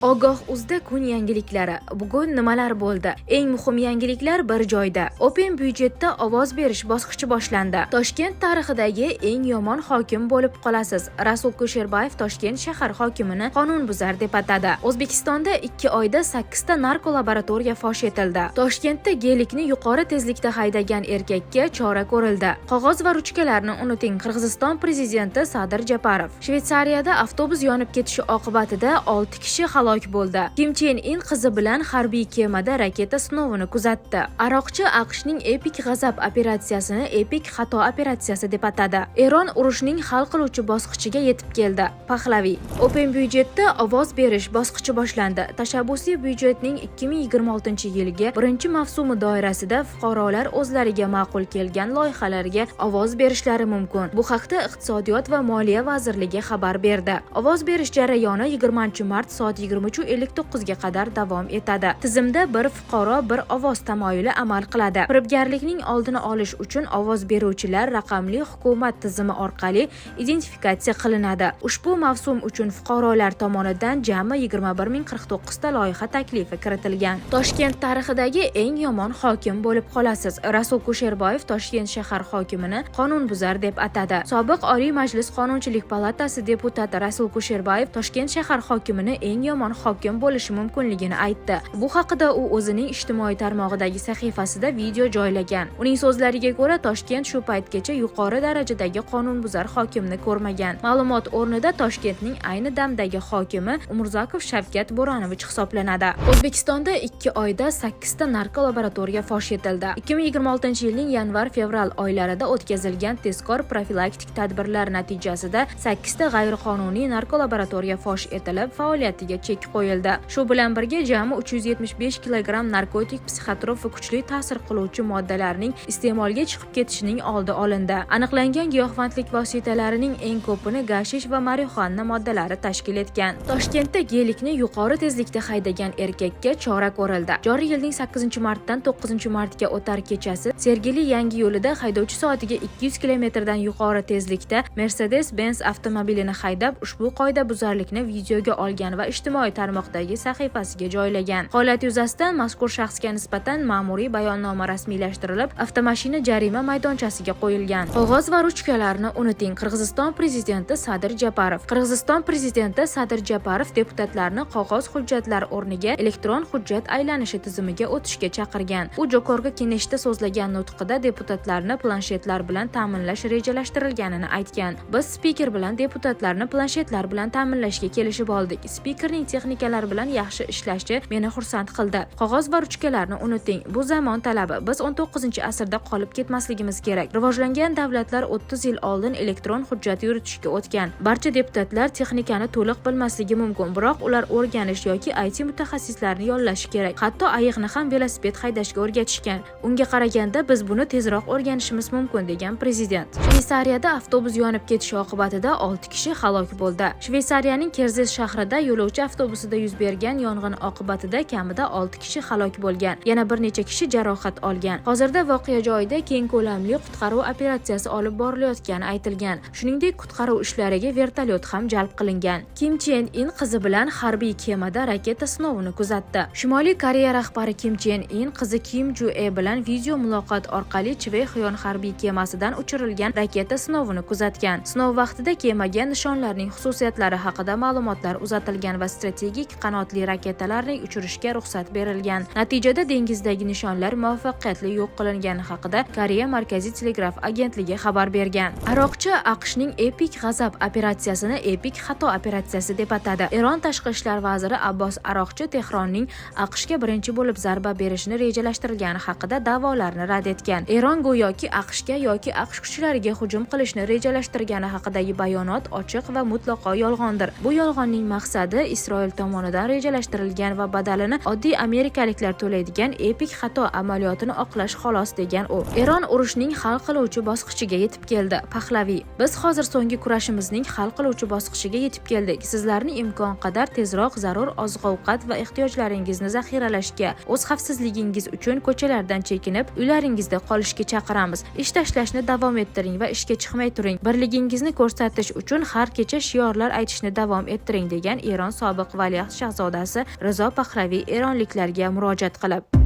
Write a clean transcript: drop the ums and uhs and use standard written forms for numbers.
Ogoh.uzda kun yangiliklari. Bugun nimalar bo'ldi? Eng muhim yangiliklar bir joyda. Open byudjetda ovoz berish bosqichi boshlandi. Toshkent tarixidagi eng yomon hokim bo'lib qolasiz. Rasul Kusherbayev Toshkent shahar hokimini qonunbuzar deb atadi. O'zbekistonda 2 oyda 8 ta narkolaboratoriya fosh etildi. Toshkentda gelikni yuqori tezlikda haydagan erkakka chora ko'rildi. Qog'oz va ruchkalarni unuting. Qirg'iziston prezidenti Sadir Japarov. Shveysariyada avtobus yonib ketishi oqibatida 6 kishi halok bo'ldi. Kim Chen In qizi bilan harbiy kemada raketa sinovini kuzatdi. Aroqchi AQShning epik g'azab operatsiyasini epik xato operatsiyasi deb atadi. Eron urushning hal qiluvchi bosqichiga yetib keldi. Pahlaviy. Open byudjetda ovoz berish bosqichi boshlandi. Tashabbusiy byudjetning 2026-yilgi birinchi mavsumi doirasida fuqarolar o'zlariga ma'qul kelgan loyihalarga ovoz berishlari mumkin. Bu haqda Iqtisodiyot va Moliya vazirligi xabar berdi. Ovoz berish jarayoni 20-mart soat 23:59 ga qadar davom etadi. Tizimda bir fuqaro bir ovoz tamoyili amal qiladi. Firibgarlikning oldini olish uchun ovoz beruvchilar raqamli hukumat tizimi orqali identifikatsiya qilinadi. Ushbu mavsum uchun fuqarolar tomonidan jami 21049 ta loyiha taklifi kiritilgan. Toshkent tarixidagi eng yomon hokim bo'lib qolasiz. Rasul Kusherbayev Toshkent shahar hokimini qonunbuzar deb atadi. Sobiq Oliy Majlis Qonunchilik palatasi deputati Rasul Kusherbayev Toshkent shahar hokimini eng yomon hokim bo'lishi mumkinligini aytdi. Bu haqida u o'zining ijtimoiy tarmog'idagi sahifasida video joylagan. Uning so'zlariga ko'ra, Toshkent shu paytgacha yuqori darajadagi qonunbuzar hokimni ko'rmagan. Ma'lumot o'rnida Toshkentning ayni damdagi hokimi Umurzakov Shavkat Bo'ronovich hisoblanadi. O'zbekistonda 2 oyda 8 ta narkolaboratoriya fosh etildi. 2026-yilning yanvar-fevral oylarida o'tkazilgan tezkor profilaktik tadbirlar natijasida 8 ta g'ayriqonuniy narkolaboratoriya fosh etilib, faoliyatiga chek qo'yildi. Shu bilan birga jami 375 kilogramm narkotik, psixotrop va kuchli ta'sir qiluvchi moddalarning iste'molga chiqib ketishining oldi olindi. Aniqlangan giyohvandlik vositalarining eng ko'pini gashish va marixuana moddalari tashkil etgan. Toshkentda gelikni yuqori tezlikda haydagan erkakka chora ko'rildi. Joriy yilning 8-martdan 9-martga o'tar kechasi Sergeli yangi yo'lida haydovchi soatiga 200 km dan yuqori tezlikda Mercedes-Benz avtomobilini haydab, ushbu qoidabuzarlikni videoga olgan va ijtimoiy tarmoqdagi sahifasiga joylagan. Holat yuzasidan mazkur shaxsga nisbatan ma'muriy bayonnoma rasmiylashtirilib, avtomashina jarima maydonchasiga qo'yilgan. Qog'oz va ruchkalarni unuting. Qirg'iziston prezidenti Sadir Japarov. Qirg'iziston prezidenti Sadir Japarov deputatlarni qog'oz hujjatlar o'rniga elektron hujjat aylanishi tizimiga o'tishga chaqirgan. U Jo'korga Keneshda so'zlagan nutqida deputatlarni planshetlar bilan ta'minlash rejalashtirilganini aytgan. Biz spiker bilan deputatlarni planshetlar bilan ta'minlashga kelishib oldik. Spikerning texnikalar bilan yaxshi ishlashi meni xursand qildi. Qog'oz va ruchkalarni unuting. Bu zamon talabi. Biz 19-asrda qolib ketmasligimiz kerak. Rivojlangan davlatlar 30 yil oldin elektron hujjat yuritishga o'tgan. Barcha deputatlar texnikani to'liq bilmasligi mumkin, biroq ular o'rganish yoki IT mutaxassislarini yollashi kerak. Hatto ayiqni ham velosiped haydashga o'rgatishgan. Unga qaraganda biz buni tezroq o'rganishimiz mumkin, degan prezident. Shveysariyada avtobus yonib ketishi oqibatida 6 kishi halok bo'ldi. Shveysariyaning Kerzes shahrida yo'lovchi avtobusida yuz bergan yong'in oqibatida kamida 6 kishi halok bo'lgan. Yana bir necha kishi jarohat olgan. Hozirda voqea joyida keng ko'lamli qutqaruv operatsiyasi olib borilayotgani aytilgan. Shuningdek, qutqaruv ishlariga vertolyot ham jalb qilingan. Kim Chen In qizi bilan harbiy kemada raketa sinovini kuzatdi. Shimoliy Koreya rahbari Kim Chen In qizi Kim Ju-e bilan video muloqot orqali Chveyoxyon harbiy kemasidan uchirilgan raketa sinovini kuzatgan. Sinov vaqtida kemaga nishonlarning xususiyatlari haqida ma'lumotlar uzatilgan va strategik qanotli raketalarni uchirishga ruxsat berilgan. Natijada dengizdagi nishonlar muvaffaqiyatli yo'q qilingani haqida Koreya Markaziy telegraf agentligi xabar bergan. Aroqchi AQShning epik g'azab operatsiyasini epik xato operatsiyasi deb atadi. Eron tashqi ishlar vaziri Abbos Aroqchi Tehronning AQShga birinchi bo'lib zarba berishni rejalashtirgani haqida da'volarni rad etgan. Eron go'yoki AQShga yoki AQSh kuchlariga hujum qilishni rejalashtirgani haqidagi bayonot ochiq va mutlaqo yolg'ondir. Bu yolg'onning maqsadi Isroil tomonidan rejalashtirilgan va badalini oddiy amerikaliklar to'laydigan epik xato amaliyotini oqlash xolos, degan u. Eron urushning hal qiluvchi bosqichiga yetib keldi. Pahlaviy. Biz hozir so'nggi kurashimizning hal qiluvchi bosqichiga yetib keldik. Sizlarni imkon qadar tezroq zarur oziq-ovqat va ehtiyojlaringizni zaxiralashga, o'z xavfsizligingiz uchun ko'chalardan chekinib, uylaringizda qolishga chaqiramiz. Ish tashlashni davom ettiring va ishga chiqmay turing. Birligingizni ko'rsatish uchun har kecha shiorlar aytishni davom ettiring, degan Eron sobiq valiahd shahzodasi Rizo Pahlaviy eronliklarga murojaat qilib